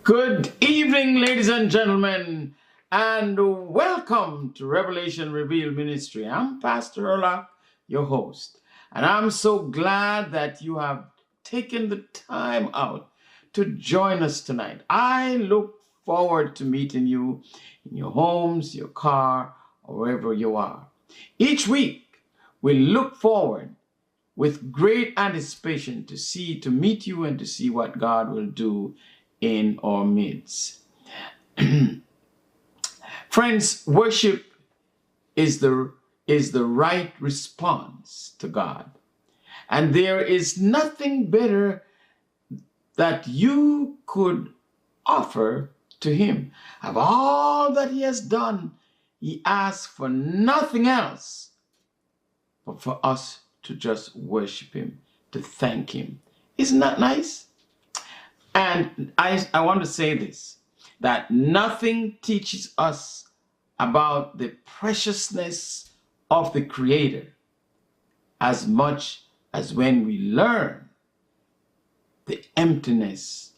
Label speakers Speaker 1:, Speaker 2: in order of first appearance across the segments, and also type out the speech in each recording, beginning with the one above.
Speaker 1: Good evening, ladies and gentlemen, and welcome to Revelation Revealed Ministry. I'm Pastor Hurlock, your host, and I'm so glad that you have taken the time out to join us tonight. I look forward to meeting you in your homes, your car, or wherever you are. Each week, we look forward with great anticipation to meet you and to see what God will do in our midst. Friends, worship is the right response to God. And there is nothing better that you could offer to him. Of all that he has done, he asks for nothing else but for us to just worship him, to thank him. Isn't that nice? And I want to say this, that nothing teaches us about the preciousness of the Creator as much as when we learn the emptiness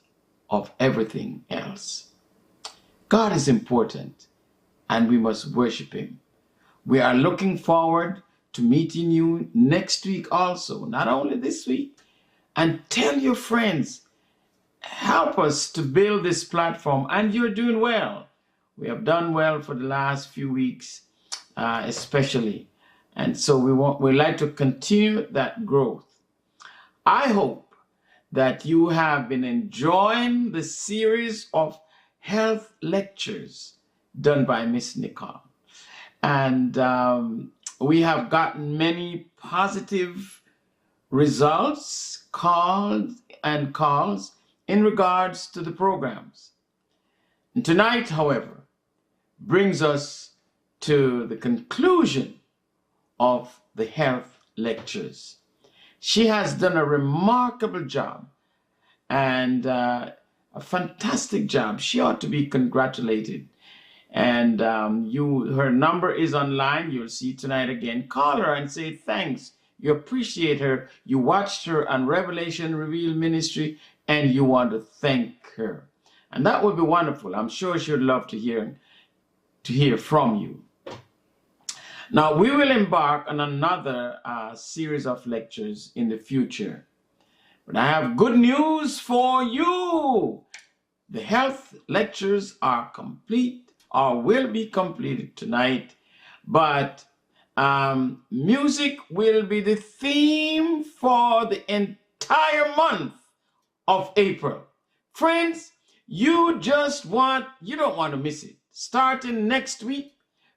Speaker 1: of everything else. God is important, and we must worship him. We are looking forward to meeting you next week also, not only this week. And tell your friends, help us to build this platform, and you're doing well. We have done well for the last few weeks, especially. And so we like to continue that growth. I hope that you have been enjoying the series of health lectures done by Miss Nichol. And we have gotten many positive results, calls in regards to the programs. And tonight, however, brings us to the conclusion of the health lectures. She has done a remarkable job and a fantastic job. She ought to be congratulated. And her number is online. You'll see tonight again. Call her and say thanks. You appreciate her. You watched her on Revelation Revealed Ministry, and you want to thank her. And that would be wonderful. I'm sure she would love to hear from you. Now, we will embark on another series of lectures in the future. But I have good news for you. The health lectures are complete or will be completed tonight. But music will be the theme for the entire month of April. Friends, you don't want to miss it. Starting next week,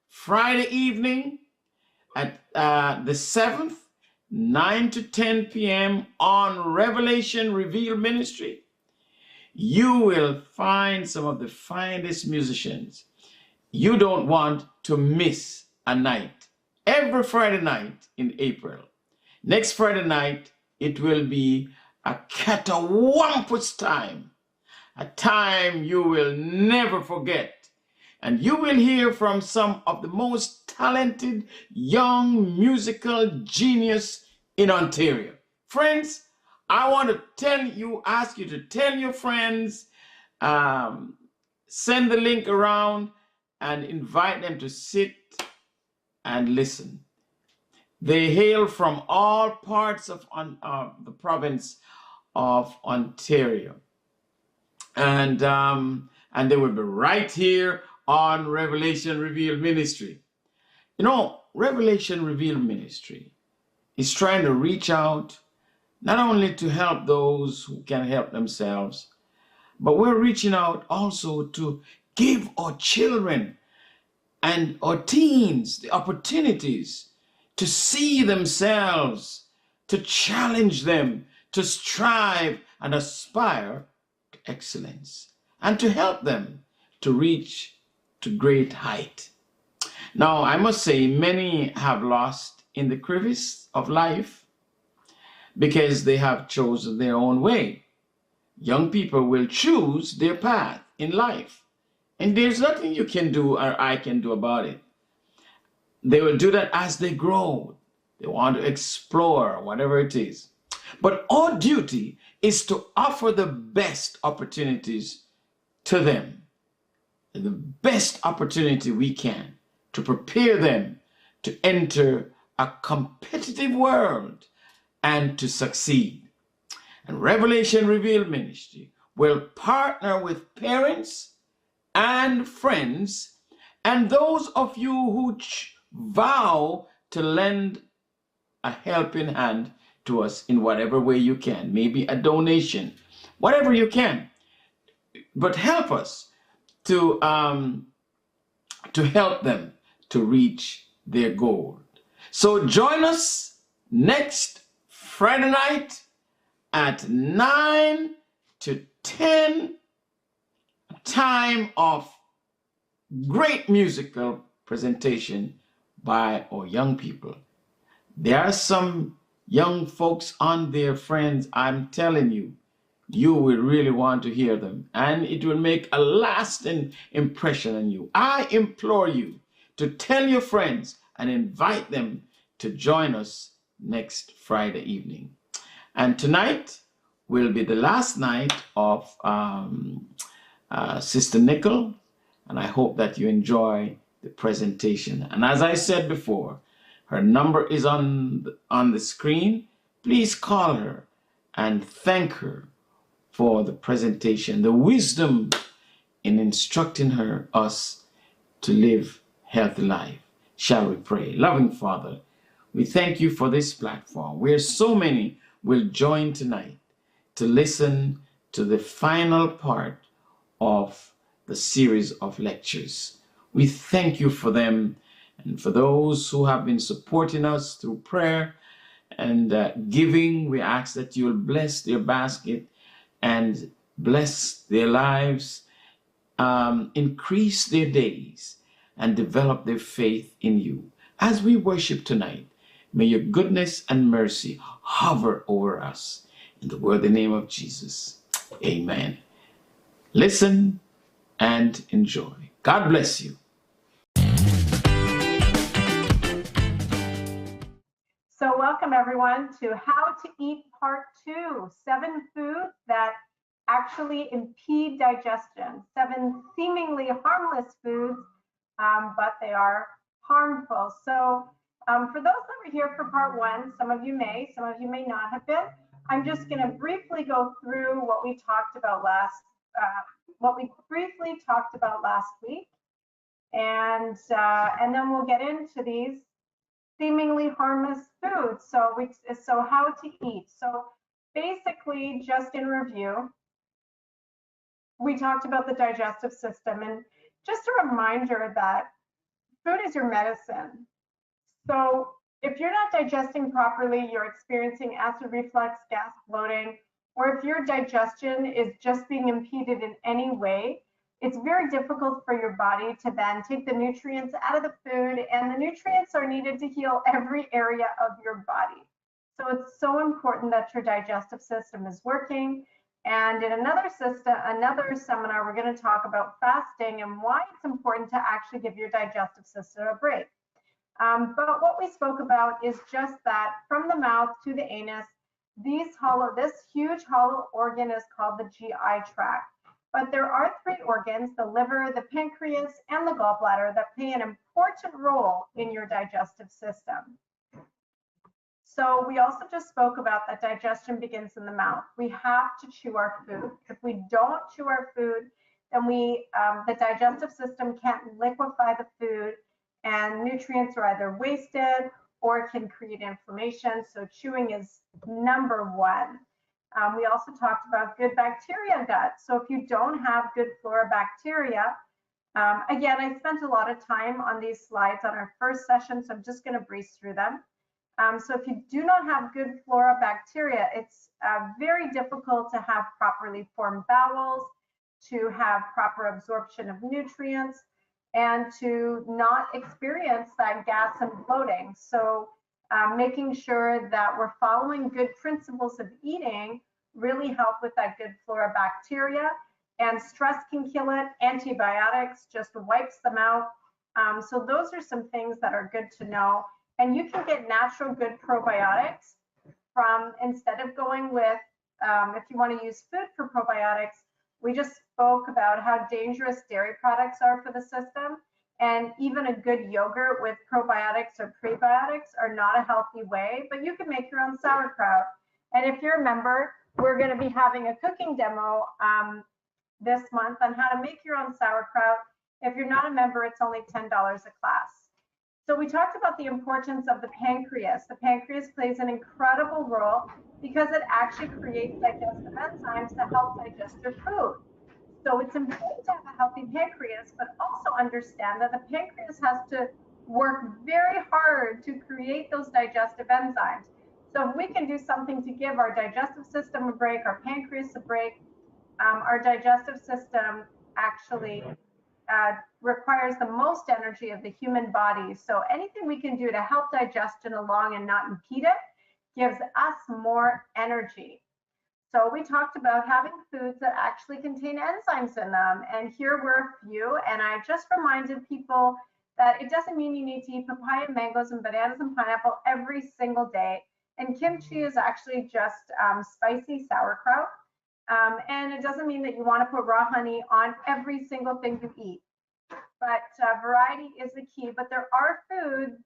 Speaker 1: Friday evening at the 7th, 9 to 10 p.m. on Revelation Revealed Ministry, you will find some of the finest musicians. You don't want to miss a night. Every Friday night in April. Next Friday night, it will be a catawampus time, a time you will never forget. And you will hear from some of the most talented young musical genius in Ontario. Friends, I want to ask you to tell your friends, send the link around and invite them to sit and listen. They hail from all parts of the province of Ontario. And they will be right here on Revelation Revealed Ministry. You know, Revelation Revealed Ministry is trying to reach out not only to help those who can help themselves, but we're reaching out also to give our children and our teens the opportunities to see themselves, to challenge them, to strive and aspire to excellence, and to help them to reach to great height. Now, I must say, many have lost in the crevice of life because they have chosen their own way. Young people will choose their path in life, and there's nothing you can do or I can do about it. They will do that as they grow. They want to explore whatever it is. But our duty is to offer the best opportunities to them the best opportunity we can to prepare them to enter a competitive world and to succeed. And Revelation Revealed Ministry will partner with parents and friends and those of you who vow to lend a helping hand to us in whatever way you can, maybe a donation, whatever you can, but help us to help them to reach their goal. So join us next Friday night at 9 to 10, time of great musical presentation by our young people. There are some young folks on there, friends, I'm telling you, you will really want to hear them, and it will make a lasting impression on you. I implore you to tell your friends and invite them to join us next Friday evening. And tonight will be the last night of Sister Nichol, and I hope that you enjoy the presentation. And as I said before, her number is on the screen. Please call her and thank her for the presentation, the wisdom in instructing us to live healthy life. Shall we pray? Loving Father, we thank you for this platform where so many will join tonight to listen to the final part of the series of lectures. We thank you for them and for those who have been supporting us through prayer and giving. We ask that you will bless their basket and bless their lives, increase their days, and develop their faith in you. As we worship tonight, may your goodness and mercy hover over us. In the worthy name of Jesus, amen. Listen and enjoy. God bless you.
Speaker 2: So welcome everyone to How to Eat Part 2, 7 foods that actually impede digestion, 7 seemingly harmless foods, but they are harmful. So for those that were here for Part 1, some of you may not have been. I'm just going to briefly go through what we talked about last week, and then we'll get into these seemingly harmless foods. So how to eat. So basically, just in review, we talked about the digestive system, and just a reminder that food is your medicine. So if you're not digesting properly, you're experiencing acid reflux, gas, bloating, or if your digestion is just being impeded in any way, it's very difficult for your body to then take the nutrients out of the food, and the nutrients are needed to heal every area of your body. So it's so important that your digestive system is working. And in another seminar, we're going to talk about fasting and why it's important to actually give your digestive system a break. But what we spoke about is just that from the mouth to the anus, this huge hollow organ is called the GI tract. But there are 3 organs, the liver, the pancreas, and the gallbladder, that play an important role in your digestive system. So we also just spoke about that digestion begins in the mouth. We have to chew our food. If we don't chew our food, then the digestive system can't liquefy the food, and nutrients are either wasted or it can create inflammation. So chewing is number 1. We also talked about good bacteria gut. So if you don't have good flora bacteria, again, I spent a lot of time on these slides on our first session, so I'm just going to breeze through them. So if you do not have good flora bacteria, it's very difficult to have properly formed bowels, to have proper absorption of nutrients, and to not experience that gas and bloating. So making sure that we're following good principles of eating really help with that good flora bacteria. And stress can kill it. Antibiotics just wipes them out. So those are some things that are good to know. And you can get natural good probiotics from, instead of going with, if you want to use food for probiotics, we just spoke about how dangerous dairy products are for the system. And even a good yogurt with probiotics or prebiotics are not a healthy way, but you can make your own sauerkraut. And if you're a member, we're going to be having a cooking demo this month on how to make your own sauerkraut. If you're not a member, it's only $10 a class. So we talked about the importance of the pancreas. The pancreas plays an incredible role because it actually creates digestive enzymes to help digest your food. So it's important to have a healthy pancreas, but also understand that the pancreas has to work very hard to create those digestive enzymes. So if we can do something to give our digestive system a break, our pancreas a break, our digestive system actually requires the most energy of the human body. So anything we can do to help digestion along and not impede it gives us more energy. So we talked about having foods that actually contain enzymes in them. And here were a few. And I just reminded people that it doesn't mean you need to eat papaya, mangoes, and bananas and pineapple every single day. And kimchi is actually just spicy sauerkraut. And it doesn't mean that you want to put raw honey on every single thing you eat. But variety is the key. But there are foods,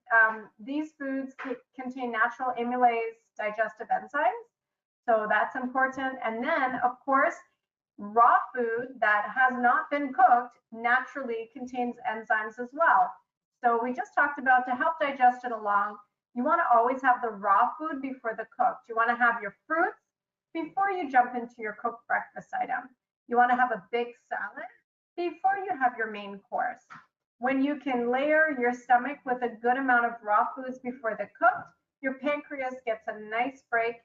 Speaker 2: these foods contain natural amylase digestive enzymes. So that's important. And then, of course, raw food that has not been cooked naturally contains enzymes as well. So we just talked about to help digestion along, you want to always have the raw food before the cooked. You want to have your fruits before you jump into your cooked breakfast item. You want to have a big salad before you have your main course. When you can layer your stomach with a good amount of raw foods before the cooked, your pancreas gets a nice break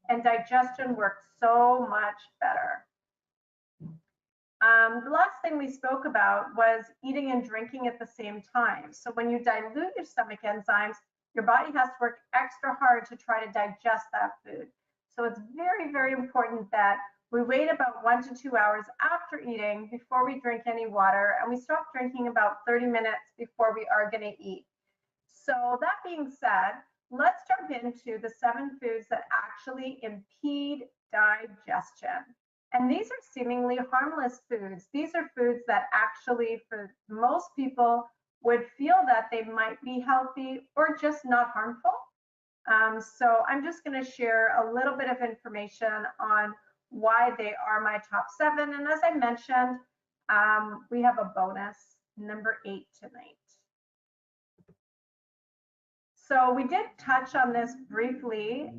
Speaker 2: and digestion works so much better. The last thing we spoke about was eating and drinking at the same time. So when you dilute your stomach enzymes, your body has to work extra hard to try to digest that food. So it's very, very important that we wait about 1 to 2 hours after eating before we drink any water, and we stop drinking about 30 minutes before we are going to eat. So that being said, let's jump into the 7 foods that actually impede digestion. And these are seemingly harmless foods. These are foods that actually, for most people, would feel that they might be healthy or just not harmful. So I'm just going to share a little bit of information on why they are my top 7. And as I mentioned, we have a bonus, number 8 tonight. So we did touch on this briefly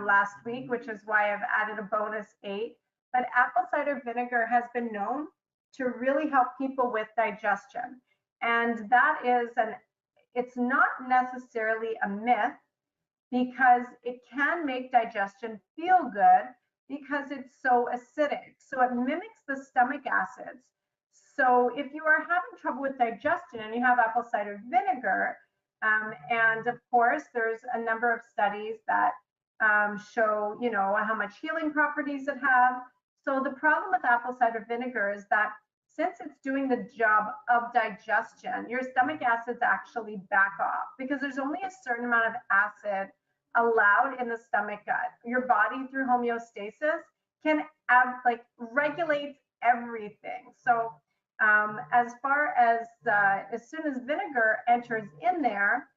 Speaker 2: last week, which is why I've added a bonus 8. But apple cider vinegar has been known to really help people with digestion. And that is it's not necessarily a myth, because it can make digestion feel good because it's so acidic. So it mimics the stomach acids. So if you are having trouble with digestion and you have apple cider vinegar, and of course there's a number of studies that show, you know, how much healing properties it has. So the problem with apple cider vinegar is that since it's doing the job of digestion, your stomach acids actually back off because there's only a certain amount of acid allowed in the stomach gut. Your body, through homeostasis, can regulate everything. So as far as soon as vinegar enters in there,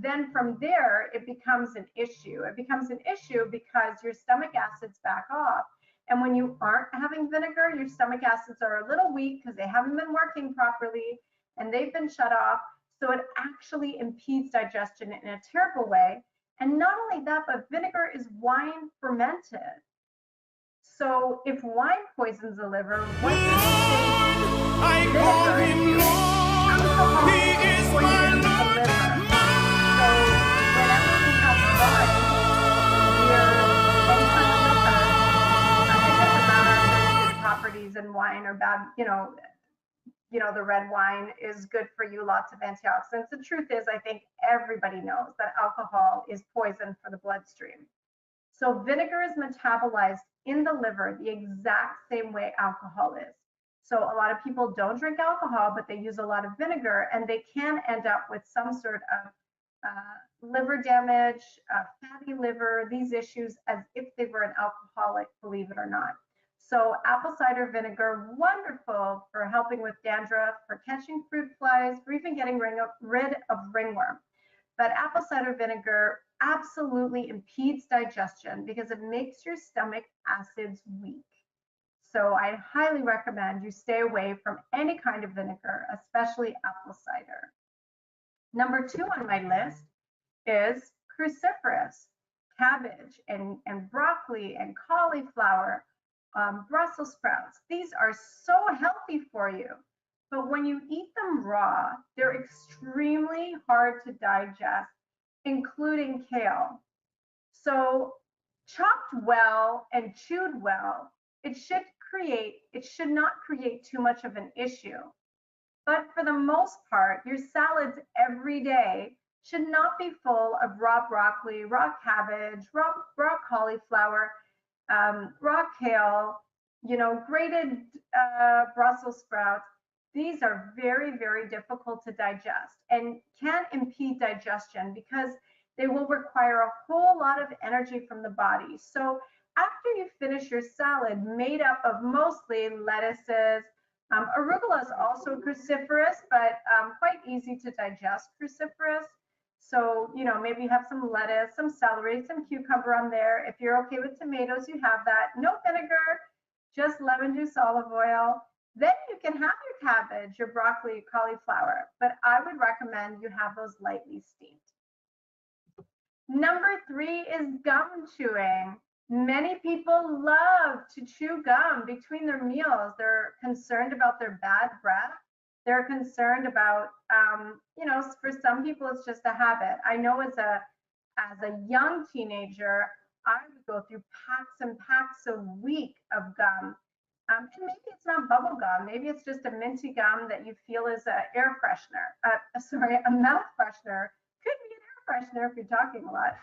Speaker 2: then from there it becomes an issue. It becomes an issue because your stomach acids back off. And when you aren't having vinegar, your stomach acids are a little weak because they haven't been working properly and they've been shut off. So it actually impedes digestion in a terrible way. And not only that, but vinegar is wine fermented. So if wine poisons the liver, what do you think? I call him Lord, he is my Lord. So whenever we have wine, we're entering the liver. It doesn't matter if there's good properties in wine or bad, you know, the red wine is good for you, lots of antioxidants. The truth is, I think everybody knows that alcohol is poison for the bloodstream. So vinegar is metabolized in the liver the exact same way alcohol is. So a lot of people don't drink alcohol, but they use a lot of vinegar, and they can end up with some sort of liver damage, fatty liver, these issues, as if they were an alcoholic, believe it or not. So apple cider vinegar, wonderful for helping with dandruff, for catching fruit flies, for even getting rid of ringworm. But apple cider vinegar absolutely impedes digestion because it makes your stomach acids weak. So I highly recommend you stay away from any kind of vinegar, especially apple cider. Number 2 on my list is cruciferous, cabbage and broccoli and cauliflower, Brussels sprouts. These are so healthy for you. But when you eat them raw, they're extremely hard to digest, including kale. So chopped well and chewed well, it should not create too much of an issue. But for the most part, your salads every day should not be full of raw broccoli, raw cabbage, raw cauliflower, raw kale, grated Brussels sprouts. These are very, very difficult to digest and can impede digestion because they will require a whole lot of energy from the body. So after you finish your salad made up of mostly lettuces, arugula is also cruciferous, but quite easy to digest cruciferous. So, maybe you have some lettuce, some celery, some cucumber on there. If you're okay with tomatoes, you have that. No vinegar, just lemon juice, olive oil. Then you can have your cabbage, your broccoli, cauliflower. But I would recommend you have those lightly steamed. Number 3 is gum chewing. Many people love to chew gum between their meals. They're concerned about their bad breath. They're concerned about, for some people, it's just a habit. I know as a young teenager, I would go through packs and packs a week of gum. And maybe it's not bubble gum. Maybe it's just a minty gum that you feel is an air freshener. A mouth freshener. Could be an air freshener if you're talking a lot.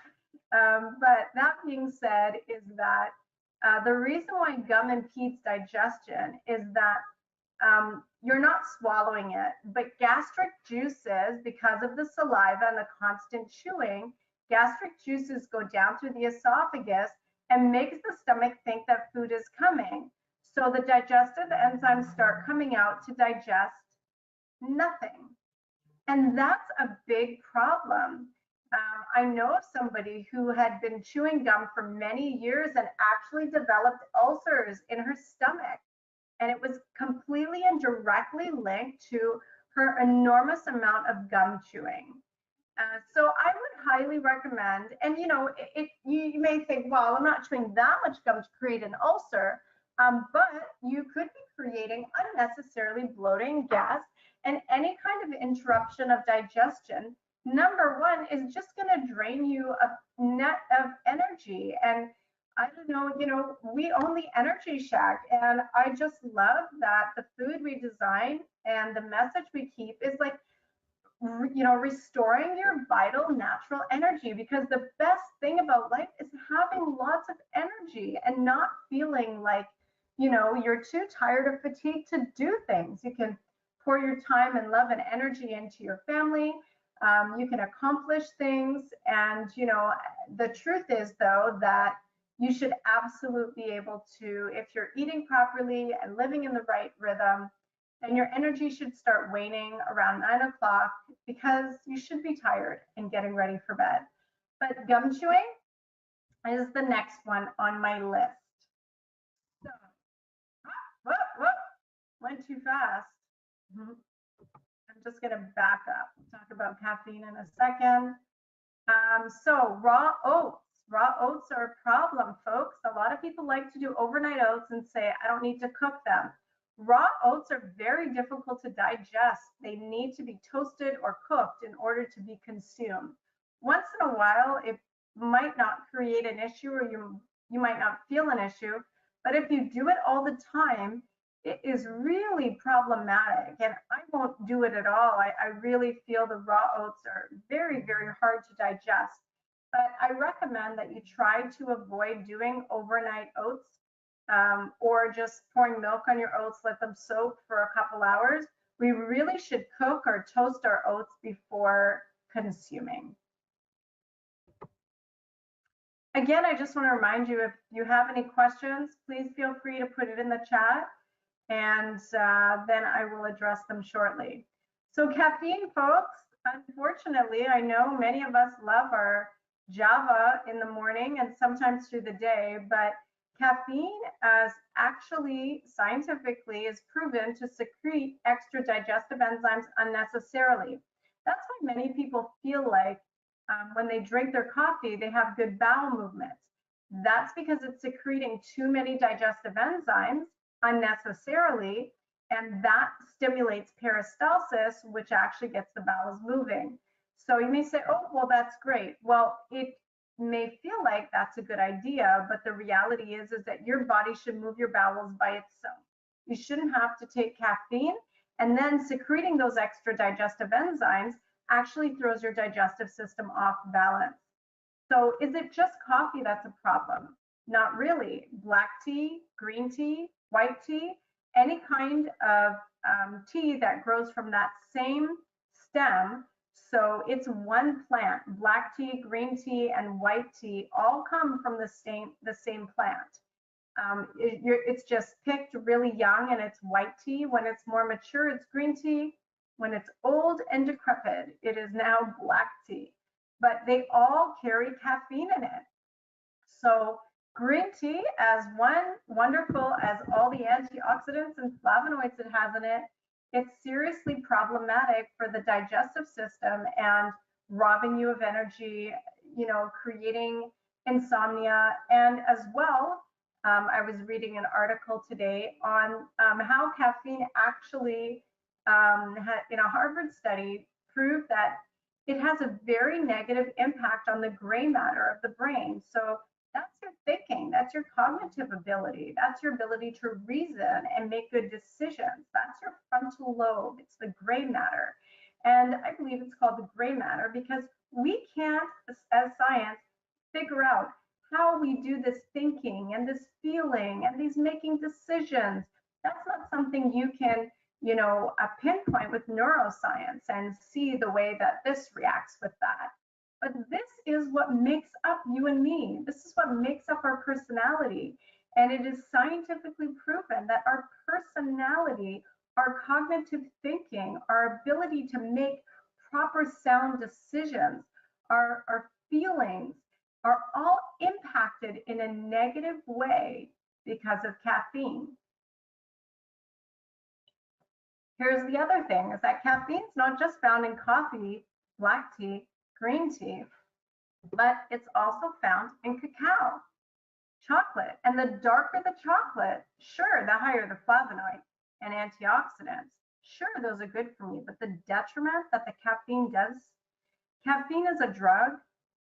Speaker 2: But that being said, is that the reason why gum impedes digestion is that you're not swallowing it, but gastric juices, because of the saliva and the constant chewing, gastric juices go down through the esophagus and makes the stomach think that food is coming. So the digestive enzymes start coming out to digest nothing. And that's a big problem. I know of somebody who had been chewing gum for many years and actually developed ulcers in her stomach. And it was completely and directly linked to her enormous amount of gum chewing. So I would highly recommend, and you may think, well, I'm not chewing that much gum to create an ulcer, but you could be creating unnecessarily bloating, gas, and any kind of interruption of digestion. Number 1 is just going to drain you a net of energy. And I don't know, we own the Energy Shack, and I just love that the food we design and the message we keep is like, restoring your vital natural energy, because the best thing about life is having lots of energy and not feeling like, you're too tired or fatigued to do things. You can pour your time and love and energy into your family. You can accomplish things. And, the truth is, though, that you should absolutely be able to, if you're eating properly and living in the right rhythm, then your energy should start waning around 9 o'clock because you should be tired and getting ready for bed. But gum chewing is the next one on my list. So, went too fast. I'm just going to back up. We'll talk about caffeine in a second. So raw oats. Raw oats are a problem, folks. A lot of people like to do overnight oats and say, I don't need to cook them. Raw oats are very difficult to digest. They need to be toasted or cooked in order to be consumed. Once in a while, it might not create an issue, or you might not feel an issue, but if you do it all the time, it is really problematic, and I won't do it at all. I really feel the raw oats are very, very hard to digest. But I recommend that you try to avoid doing overnight oats, or just pouring milk on your oats, let them soak for a couple hours. We really should cook or toast our oats before consuming. Again, I just want to remind you, if you have any questions, please feel free to put it in the chat, and then I will address them shortly. So caffeine, folks, unfortunately, I know many of us love our Java in the morning and sometimes through the day, but caffeine actually scientifically is proven to secrete extra digestive enzymes unnecessarily. That's why many people feel like when they drink their coffee, they have good bowel movements. That's because it's secreting too many digestive enzymes unnecessarily, and that stimulates peristalsis, which actually gets the bowels moving. So you may say, oh, well, that's great. Well, it may feel like that's a good idea, but the reality is that your body should move your bowels by itself. You shouldn't have to take caffeine, and then secreting those extra digestive enzymes actually throws your digestive system off balance. So is it just coffee that's a problem? Not really. Black tea, green tea, white tea, any kind of tea that grows from that same stem. So it's one plant. Black tea, green tea, and white tea all come from the same plant. It's just picked really young and it's white tea. When it's more mature, it's green tea. When it's old and decrepit, it is now black tea. But they all carry caffeine in it. So green tea, as wonderful as all the antioxidants and flavonoids it has in it, it's seriously problematic for the digestive system and robbing you of energy, creating insomnia. And as well, I was reading an article today on how caffeine actually, in a Harvard study, proved that it has a very negative impact on the gray matter of the brain. So that's your thinking, that's your cognitive ability, that's your ability to reason and make good decisions. That's your frontal lobe, it's the gray matter. And I believe it's called the gray matter because we can't, as science, figure out how we do this thinking and this feeling and these making decisions. That's not something you can, pinpoint with neuroscience and see the way that this reacts with that. But this is what makes up you and me. This is what makes up our personality. And it is scientifically proven that our personality, our cognitive thinking, our ability to make proper sound decisions, our feelings are all impacted in a negative way because of caffeine. Here's the other thing, is that caffeine's not just found in coffee, black tea, green tea, but it's also found in cacao, chocolate. And the darker the chocolate, sure, the higher the flavonoid and antioxidants. Sure, those are good for me, but the detriment that the caffeine does, caffeine is a drug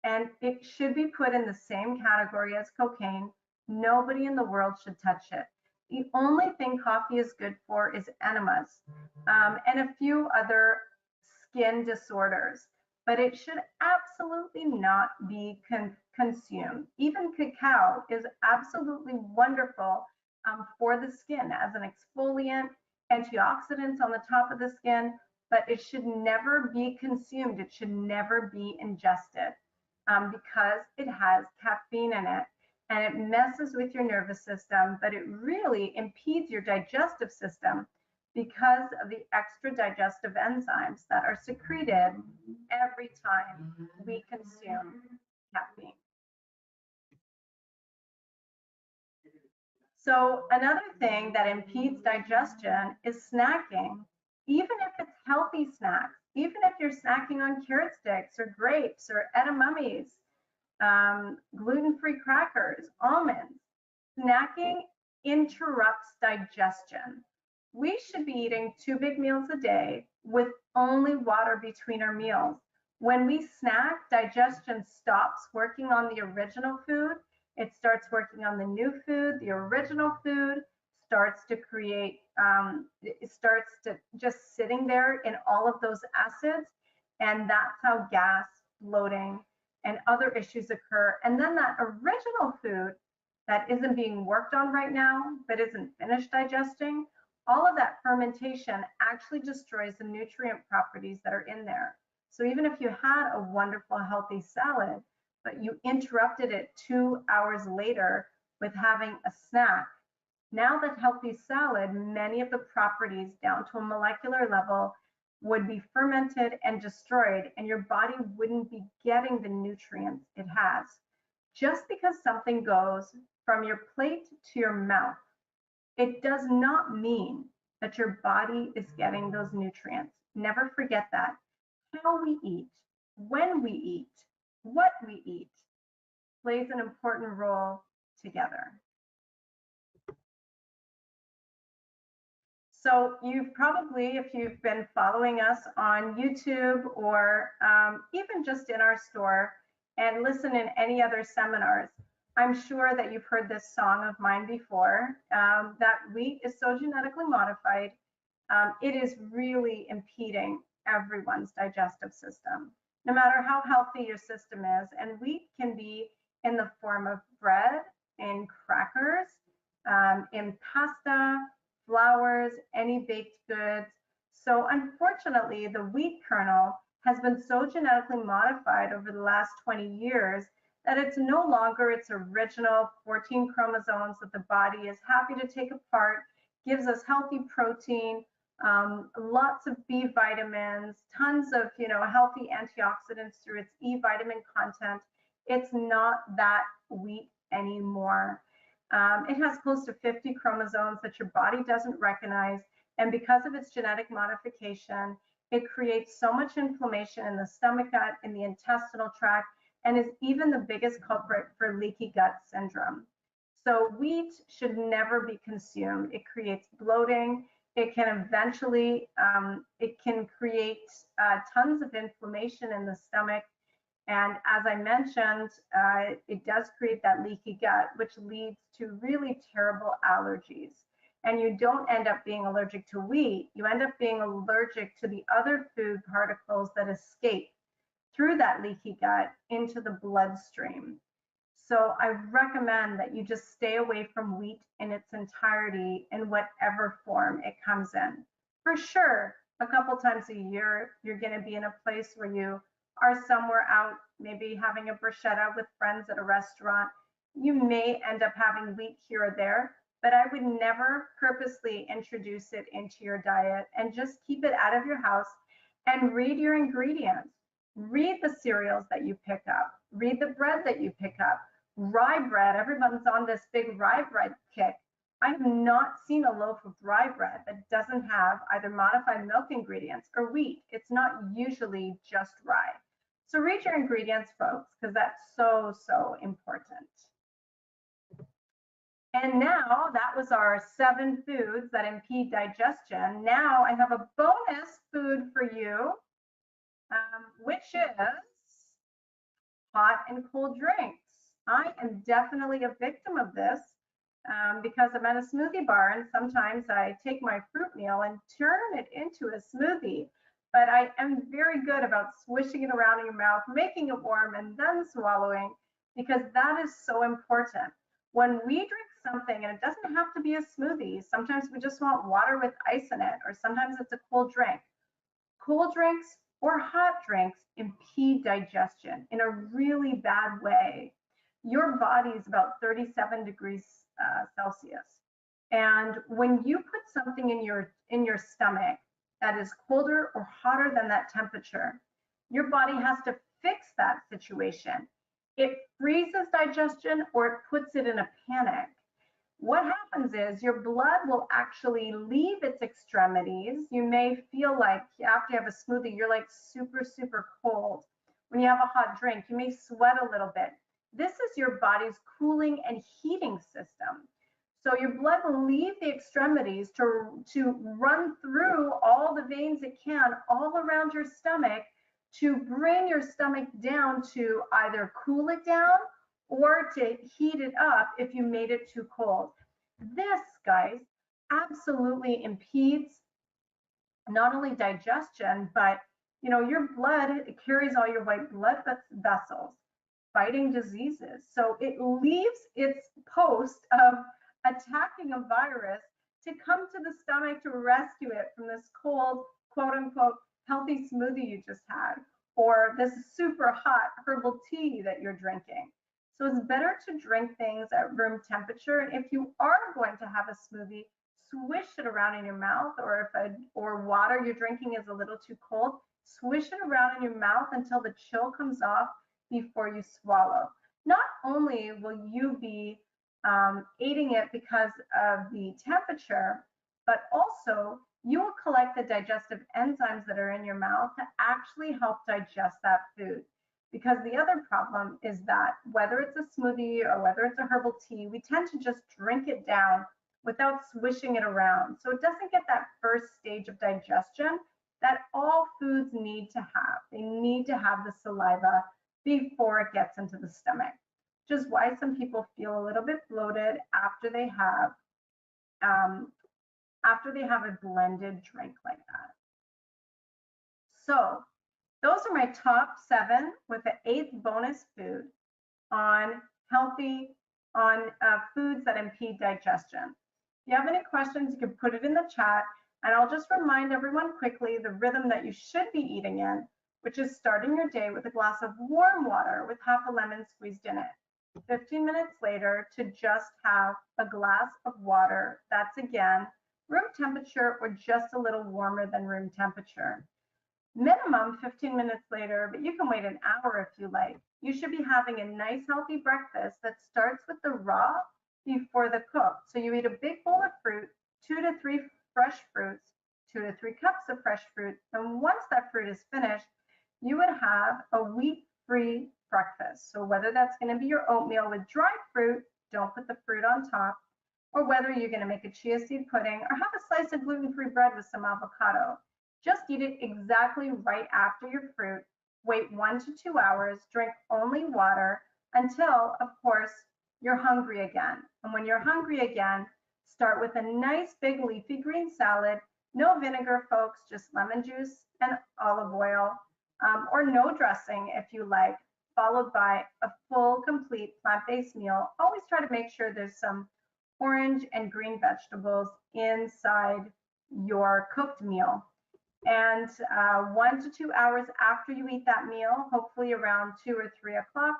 Speaker 2: and it should be put in the same category as cocaine. Nobody in the world should touch it. The only thing coffee is good for is enemas and a few other skin disorders, but it should absolutely not be consumed. Even cacao is absolutely wonderful for the skin as an exfoliant, antioxidants on the top of the skin, but it should never be consumed. It should never be ingested because it has caffeine in it. And it messes with your nervous system, but it really impedes your digestive system because of the extra digestive enzymes that are secreted every time we consume caffeine. So another thing that impedes digestion is snacking, even if it's healthy snacks, even if you're snacking on carrot sticks or grapes or edamames, gluten-free crackers, almonds. Snacking interrupts digestion. We should be eating 2 big meals a day with only water between our meals. When we snack, digestion stops working on the original food. It starts working on the new food. The original food starts to create, it starts to just sitting there in all of those acids. And that's how gas, bloating, and other issues occur. And then that original food that isn't being worked on right now, but isn't finished digesting, all of that fermentation actually destroys the nutrient properties that are in there. So even if you had a wonderful, healthy salad, but you interrupted it 2 hours later with having a snack. Now that healthy salad, many of the properties down to a molecular level would be fermented and destroyed, and your body wouldn't be getting the nutrients it has. Just because something goes from your plate to your mouth, it does not mean that your body is getting those nutrients. Never forget that. How we eat, when we eat, what we eat plays an important role together. So you've probably, if you've been following us on YouTube or even just in our store and listen in any other seminars, I'm sure that you've heard this song of mine before, that wheat is so genetically modified, it is really impeding everyone's digestive system, no matter how healthy your system is. And wheat can be in the form of bread, in crackers, in pasta, flours, any baked goods. So unfortunately, the wheat kernel has been so genetically modified over the last 20 years that it's no longer its original 14 chromosomes that the body is happy to take apart, gives us healthy protein, lots of B vitamins, tons of healthy antioxidants through its E vitamin content. It's not that wheat anymore. It has close to 50 chromosomes that your body doesn't recognize, and because of its genetic modification, it creates so much inflammation in the stomach gut, in the intestinal tract, and is even the biggest culprit for leaky gut syndrome. So wheat should never be consumed. It creates bloating. It can eventually, it can create tons of inflammation in the stomach. And as I mentioned, it does create that leaky gut, which leads to really terrible allergies. And you don't end up being allergic to wheat. You end up being allergic to the other food particles that escape through that leaky gut into the bloodstream. So I recommend that you just stay away from wheat in its entirety in whatever form it comes in. For sure, a couple times a year, you're going to be in a place where you are somewhere out, maybe having a bruschetta with friends at a restaurant. You may end up having wheat here or there, but I would never purposely introduce it into your diet, and just keep it out of your house and read your ingredients. Read the cereals that you pick up. Read the bread that you pick up. Rye bread, everyone's on this big rye bread kick. I have not seen a loaf of rye bread that doesn't have either modified milk ingredients or wheat. It's not usually just rye. So read your ingredients, folks, because that's so, so important. And now that was our 7 foods that impede digestion. Now I have a bonus food for you, which is hot and cold drinks. I am definitely a victim of this because I'm at a smoothie bar, and sometimes I take my fruit meal and turn it into a smoothie. But I am very good about swishing it around in your mouth, making it warm, and then swallowing, because that is so important. When we drink something, and it doesn't have to be a smoothie, sometimes we just want water with ice in it, or sometimes it's a cold drink. Cold drinks or hot drinks impede digestion in a really bad way. Your body is about 37 degrees Celsius. And when you put something in your stomach that is colder or hotter than that temperature, your body has to fix that situation. It freezes digestion or it puts it in a panic. What happens is your blood will actually leave its extremities. You may feel like after you have a smoothie, you're like super, super cold. When you have a hot drink, you may sweat a little bit. This is your body's cooling and heating system. So your blood will leave the extremities to run through all the veins it can all around your stomach to bring your stomach down, to either cool it down or to heat it up if you made it too cold. This, guys, absolutely impedes not only digestion, but your blood, it carries all your white blood vessels, fighting diseases. So it leaves its post of attacking a virus to come to the stomach to rescue it from this cold, quote unquote, healthy smoothie you just had, or this super hot herbal tea that you're drinking. So it's better to drink things at room temperature. And if you are going to have a smoothie, swish it around in your mouth, or or water you're drinking is a little too cold, swish it around in your mouth until the chill comes off before you swallow. Not only will you be aiding it because of the temperature, but also you will collect the digestive enzymes that are in your mouth to actually help digest that food. Because the other problem is that whether it's a smoothie or whether it's a herbal tea, we tend to just drink it down without swishing it around. So it doesn't get that first stage of digestion that all foods need to have. They need to have the saliva before it gets into the stomach, which is why some people feel a little bit bloated after they have a blended drink like that. So those are my top 7 with the 8th bonus food on foods that impede digestion. If you have any questions, you can put it in the chat, and I'll just remind everyone quickly the rhythm that you should be eating in, which is starting your day with a glass of warm water with half a lemon squeezed in it. 15 minutes later to just have a glass of water that's, again, room temperature or just a little warmer than room temperature. Minimum 15 minutes later, but you can wait an hour if you like. You should be having a nice healthy breakfast that starts with the raw before the cooked. So you eat a big bowl of fruit, 2 to 3 fresh fruits, 2 to 3 cups of fresh fruit, and once that fruit is finished, you would have a wheat-free breakfast. So whether that's going to be your oatmeal with dried fruit, don't put the fruit on top, or whether you're going to make a chia seed pudding or have a slice of gluten-free bread with some avocado. Just eat it exactly right after your fruit. Wait 1 to 2 hours, drink only water until, of course, you're hungry again. And when you're hungry again, start with a nice big leafy green salad, no vinegar, folks, just lemon juice and olive oil, or no dressing if you like, followed by a full, complete plant-based meal. Always try to make sure there's some orange and green vegetables inside your cooked meal. And 1 to 2 hours after you eat that meal, hopefully around 2 or 3 o'clock,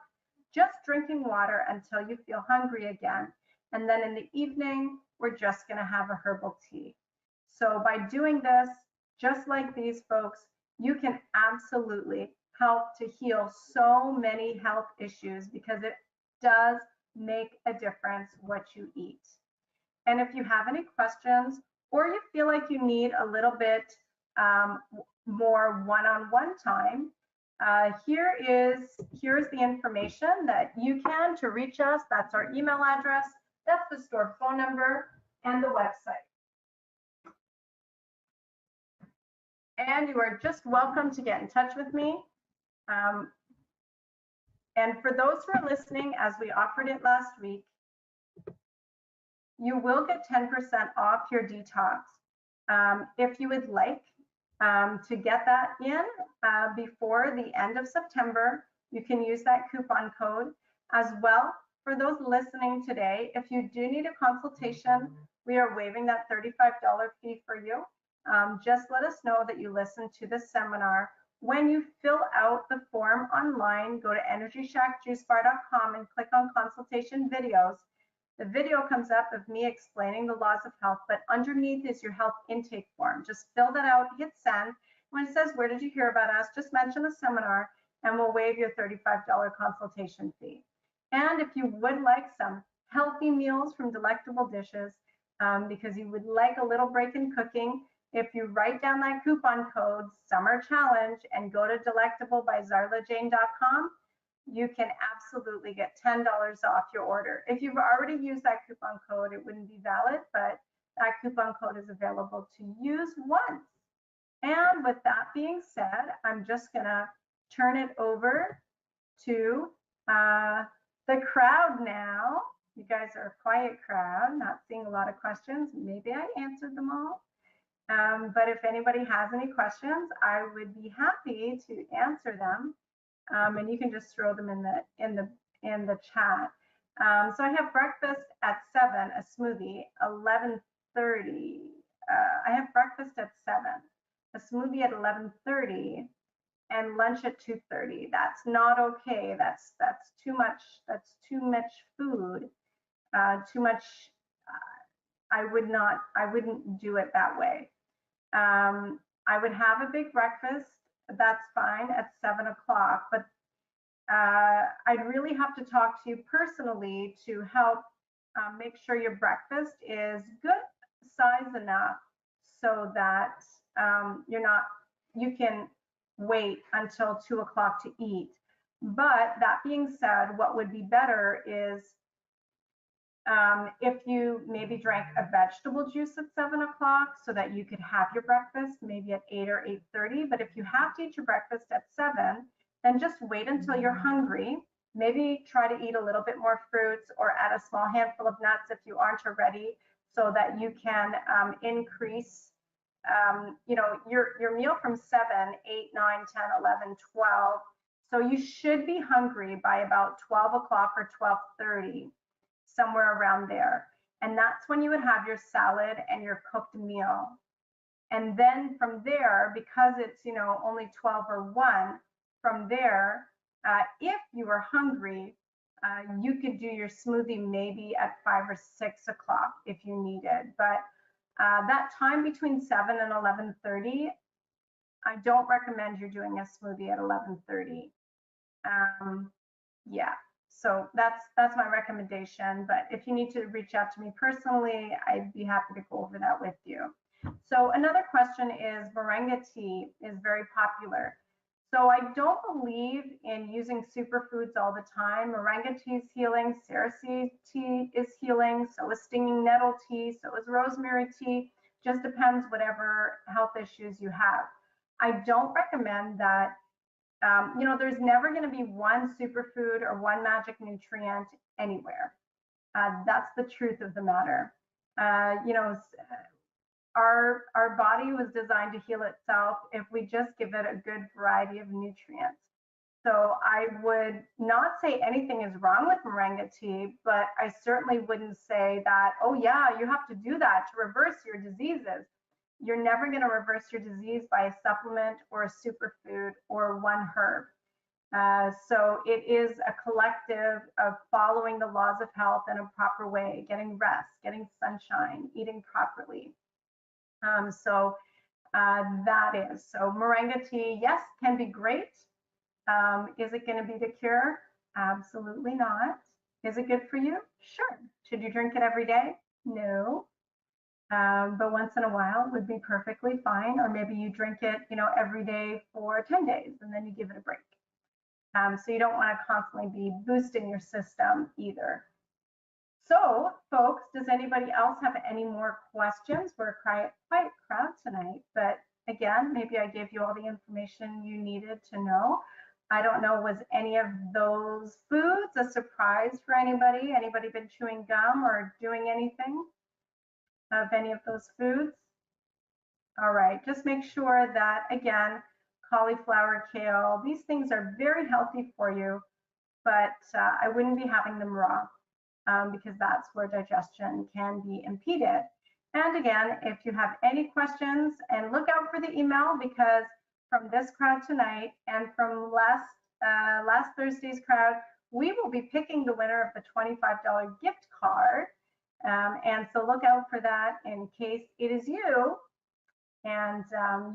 Speaker 2: just drinking water until you feel hungry again. And then in the evening, we're just going to have a herbal tea. So by doing this, just like these folks, you can absolutely help to heal so many health issues because it does make a difference what you eat. And if you have any questions or you feel like you need a little bit more one-on-one time, here's the information that you can to reach us. That's our email address, that's the store phone number, and the website. And you are just welcome to get in touch with me. And for those who are listening, as we offered it last week, you will get 10% off your detox. If you would like to get that in before the end of September, you can use that coupon code as well. For those listening today, if you do need a consultation, we are waiving that $35 fee for you. Just let us know that you listened to this seminar. When you fill out the form online, go to EnergyShackJuiceBar.com and click on consultation videos. The video comes up of me explaining the laws of health, but underneath is your health intake form. Just fill that out, hit send. When it says, where did you hear about us? Just mention the seminar and we'll waive your $35 consultation fee. And if you would like some healthy meals from Delectable Dishes, because you would like a little break in cooking, if you write down that coupon code, Summer Challenge, and go to delectable.by ZarlaJane.com, you can absolutely get $10 off your order. If you've already used that coupon code, it wouldn't be valid, but that coupon code is available to use once. And with that being said, I'm just gonna turn it over to the crowd now. You guys are a quiet crowd, not seeing a lot of questions. Maybe I answered them all. But if anybody has any questions, I would be happy to answer them. And you can just throw them in the chat. So I have breakfast at 7, a smoothie, 11:30. I have breakfast at 7, a smoothie at 11:30, and lunch at 2:30. That's not okay. That's too much. That's too much food. Too much. I wouldn't do it that way. I would have a big breakfast. That's fine at 7 o'clock, but I'd really have to talk to you personally to help make sure your breakfast is good size enough so that you can wait until 2 o'clock to eat. But that being said, what would be better is if you maybe drank a vegetable juice at 7 o'clock so that you could have your breakfast maybe at 8 or 8:30. But if you have to eat your breakfast at 7, then just wait until you're hungry. Maybe try to eat a little bit more fruits or add a small handful of nuts if you aren't already, so that you can increase your meal from 7, 8, 9, 10, 11, 12. So you should be hungry by about 12 o'clock or 12:30, somewhere around there. And that's when you would have your salad and your cooked meal. And then from there, because it's only 12 or 1, from there, if you were hungry, you could do your smoothie maybe at 5 or 6 o'clock if you needed. But that time between 7 and 11:30, I don't recommend you're doing a smoothie at 11:30. Yeah, so that's my recommendation. But if you need to reach out to me personally, I'd be happy to go over that with you. So another question is, moringa tea is very popular. So I don't believe in using superfoods all the time. Moringa tea is healing, cerasee tea is healing, so is stinging nettle tea, so is rosemary tea. Just depends whatever health issues you have. I don't recommend that. There's never going to be one superfood or one magic nutrient anywhere. That's the truth of the matter. Our body was designed to heal itself if we just give it a good variety of nutrients. So I would not say anything is wrong with moringa tea, but I certainly wouldn't say that, oh yeah, you have to do that to reverse your diseases. You're never going to reverse your disease by a supplement or a superfood or one herb. So it is a collective of following the laws of health in a proper way, getting rest, getting sunshine, eating properly. So that is. So moringa tea, yes, can be great. Is it going to be the cure? Absolutely not. Is it good for you? Sure. Should you drink it every day? No. But once in a while would be perfectly fine. Or maybe you drink it, every day for 10 days and then you give it a break. So you don't want to constantly be boosting your system either. So, folks, does anybody else have any more questions? We're a quiet crowd tonight, but again, maybe I gave you all the information you needed to know. I don't know, was any of those foods a surprise for anybody? Anybody been chewing gum or doing anything of any of those foods? All right, just make sure that, again, cauliflower, kale, these things are very healthy for you, but I wouldn't be having them raw. Because that's where digestion can be impeded. And again, if you have any questions, and look out for the email, because from this crowd tonight and from last Thursday's crowd, we will be picking the winner of the $25 gift card. And so look out for that in case it is you. And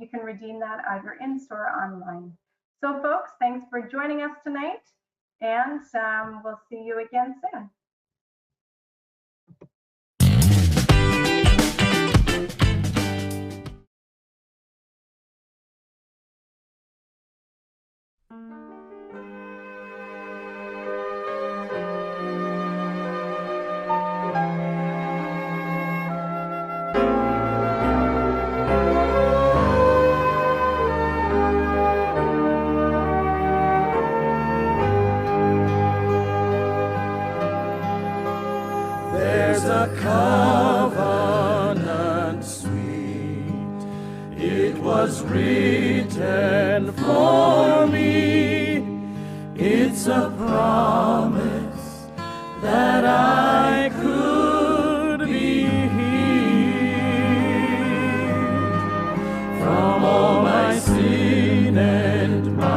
Speaker 2: you can redeem that either in-store or online. So folks, thanks for joining us tonight, and we'll see you again soon.
Speaker 3: There's a covenant sweet, it was written for me. It's a promise that I could be healed from all my sin and my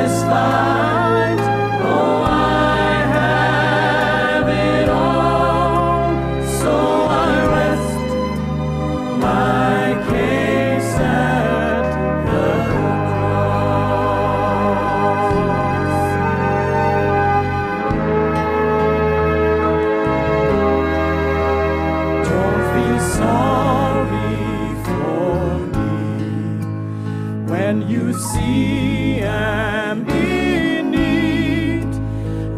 Speaker 3: satisfied. Oh, I have it all, so I rest my case at the cross. Don't feel sorry for me when you see I'm in need.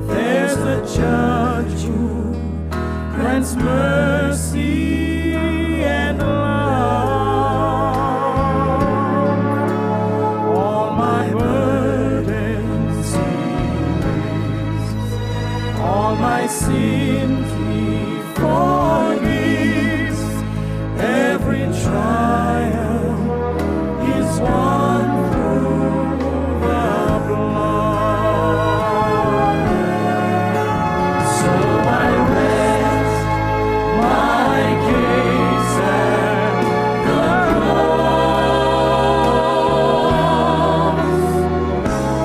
Speaker 3: There's a judge who grants mercy and love. All my burdens he raised, all my sins he forgives. Every trial is won through the blood. So I rest my case at the cross.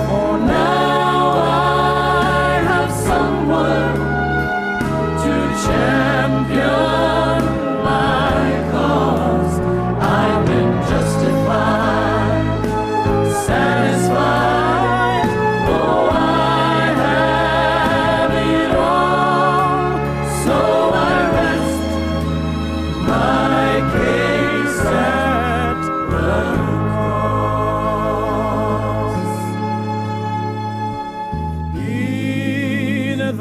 Speaker 3: For now I have someone to champion my cause. I've been justified, satisfied. Oh, I have it all, so I rest my case at the cross. In the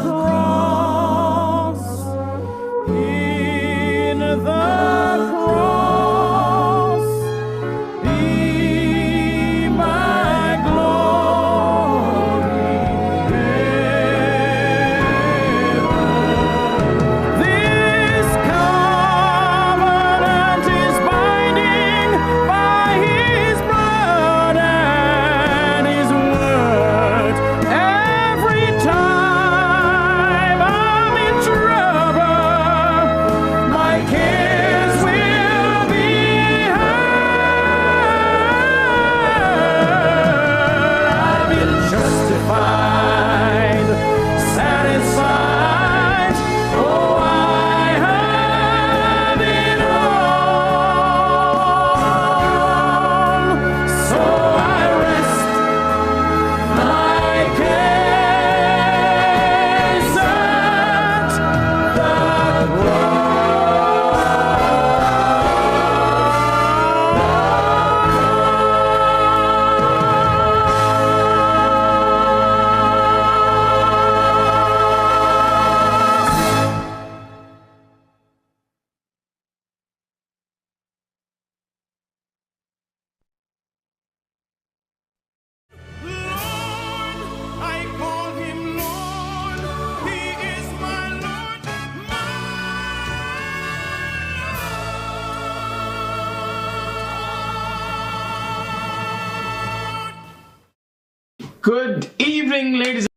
Speaker 3: cross, in the cross, be my glory ever. This covenant is binding by his blood and his word. Every time I'm in trouble, my cares will be heard. I've been justified, satisfied. Oh, I have it all, so I rest my case at the Lord, I call him Lord. He is my Lord,
Speaker 1: Good evening, ladies